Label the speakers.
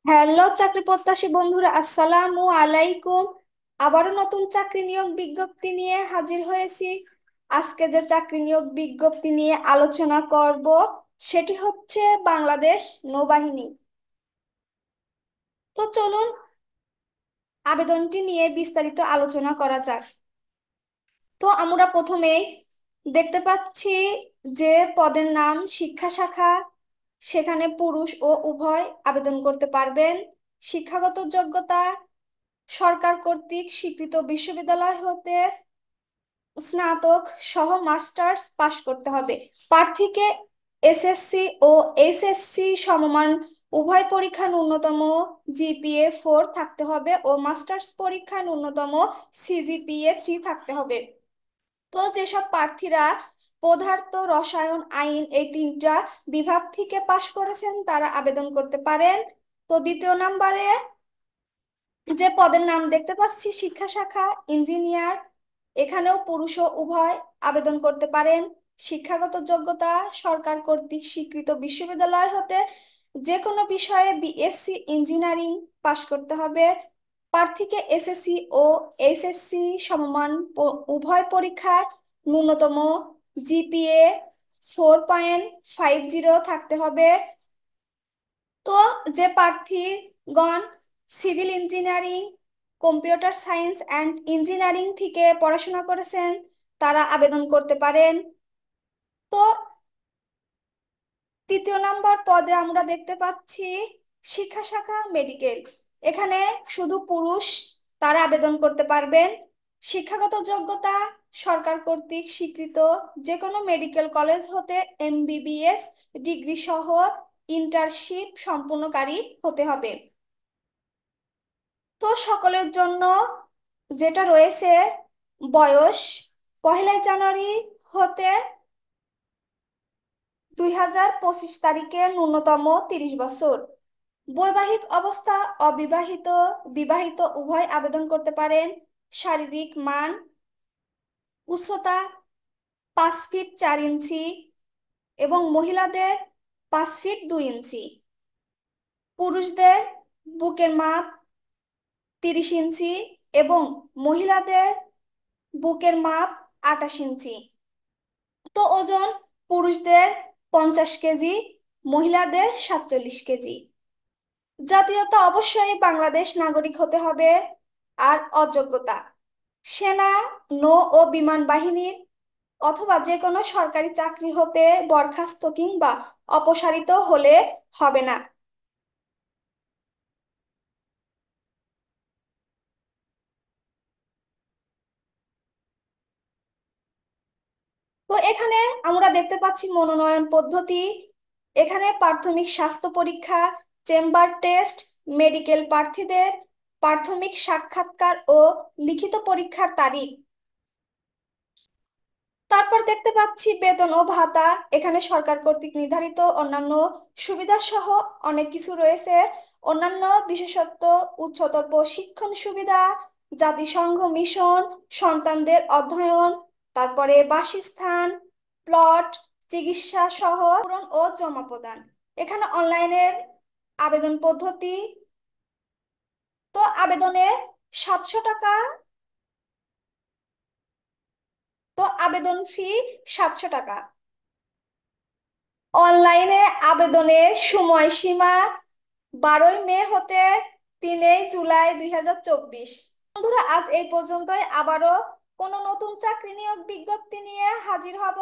Speaker 1: Hello চাকরি প্রত্যাশী বন্ধুরা, আসসালামু আলাইকুম। আবারও নতুন চাকরি নিয়োগ বিজ্ঞপ্তি নিয়ে হাজির হয়েছি। আজকে যে চাকরি নিয়োগ বিজ্ঞপ্তি নিয়ে আলোচনা করব সেটি হচ্ছে বাংলাদেশ নৌবাহিনী। তো চলুন আবেদনটি নিয়ে বিস্তারিত আলোচনা করা যাক। তো আমরা প্রথমেই দেখতে পাচ্ছি যে পদের নাম শিক্ষা শাখা, সেখানে পুরুষ ও উভয় আবেদন করতে পারবেন। শিক্ষাগত যোগ্যতা সরকার কর্তৃক স্বীকৃত বিশ্ববিদ্যালয় হতে স্নাতক সহ মাস্টার্স পাশ করতে হবে। প্রার্থীকে এসএসসি ও এইচএসসি সমমান উভয় পরীক্ষা ন্যূনতম জিপিএ 4 থাকতে হবে ও মাস্টার্স পরীক্ষা ন্যূনতম সিজিপিএ 3 থাকতে হবে। তো যেসব প্রার্থীরা পদার্থ রসায়ন আইন এই তিনটা বিভাগ থেকে পাশ করেছেন তারা আবেদন করতে পারেন। তো দ্বিতীয় নম্বরে যে পদের নাম দেখতে পাচ্ছি শিক্ষা শাখা ইঞ্জিনিয়ার, এখানেও পুরুষ ও উভয় আবেদন করতে পারেন। শিক্ষাগত যোগ্যতা সরকার কর্তৃক স্বীকৃত বিশ্ববিদ্যালয় হতে যে কোনো বিষয়ে বিএসসি ইঞ্জিনিয়ারিং পাশ করতে হবে। প্রার্থীকে এসএসসি ও এইচএসসি সমমান উভয় পরীক্ষায় ন্যূনতম জিপিএ 4.50 থাকতে হবে। তো যে প্রার্থীগণ civil engineering, computer science and engineering থেকে পড়াশোনা করেছেন তারা আবেদন করতে পারেন। তো তৃতীয় নাম্বার পদে আমরা দেখতে পাচ্ছি শিক্ষা শাখা মেডিকেল, এখানে শুধু পুরুষ তারা আবেদন করতে পারবেন। শিক্ষাগত যোগ্যতা সরকার কর্তৃক স্বীকৃত যে কোনো মেডিকেল কলেজ হতে এমবিবিএস ডিগ্রি সহ ইন্টার্নশিপ সম্পূর্ণকারী হতে হবে। তো সকলের জন্য যেটা রয়েছে বয়স 1 জানুয়ারি হতে 2025 তারিখে ন্যূনতম 30 বছর। বৈবাহিক অবস্থা অবিবাহিত বিবাহিত উভয় আবেদন করতে পারেন। শারীরিক মান উচ্চতা 5 ফিট 4 ইঞ্চি এবং মহিলাদের 5 ফিট 2 ইঞ্চি। পুরুষদের বুকের মাপ 30 ইঞ্চি এবং মহিলাদের বুকের মাপ 28 ইঞ্চি। তো ওজন পুরুষদের 50 কেজি, মহিলাদের 47 কেজি। জাতীয়তা অবশ্যই বাংলাদেশ নাগরিক হতে হবে। আর অযোগ্যতা সেনা, নৌ ও বিমান বাহিনীর অথবা যে কোনো সরকারি চাকরি হতে বরখাস্ত কিংবা অপসারিত হলে হবে না। তো এখানে আমরা দেখতে পাচ্ছি মনোনয়ন পদ্ধতি। এখানে প্রাথমিক স্বাস্থ্য পরীক্ষা, চেম্বার টেস্ট, মেডিকেল প্রার্থীদের প্রাথমিক সাক্ষাৎকার ও লিখিত পরীক্ষার তারিখ। তারপর দেখতে পাচ্ছি বেতন ও ভাতা, এখানে সরকার কর্তৃক নির্ধারিত অন্যান্য সুবিধা সহ অনেক কিছু রয়েছে। অন্যান্য বিশেষত্ব উচ্চতর প্রশিক্ষণ সুবিধা, জাতিসংঘ মিশন, সন্তানদের অধ্যয়ন, তারপরে বাসস্থান, প্লট, চিকিৎসা সহ পূরণ ও জমা প্রদান। এখানে অনলাইনের আবেদন পদ্ধতি। তো আবেদনে 700 টাকা, তো আবেদন ফি 700 টাকা। অনলাইনে আবেদনের সময়সীমা 12ই মে হতে 3ই জুলাই 2024। বন্ধুরা, আজ এই পর্যন্তই। আবারও কোনো নতুন চাকরি নিয়োগ বিজ্ঞপ্তি নিয়ে হাজির হব।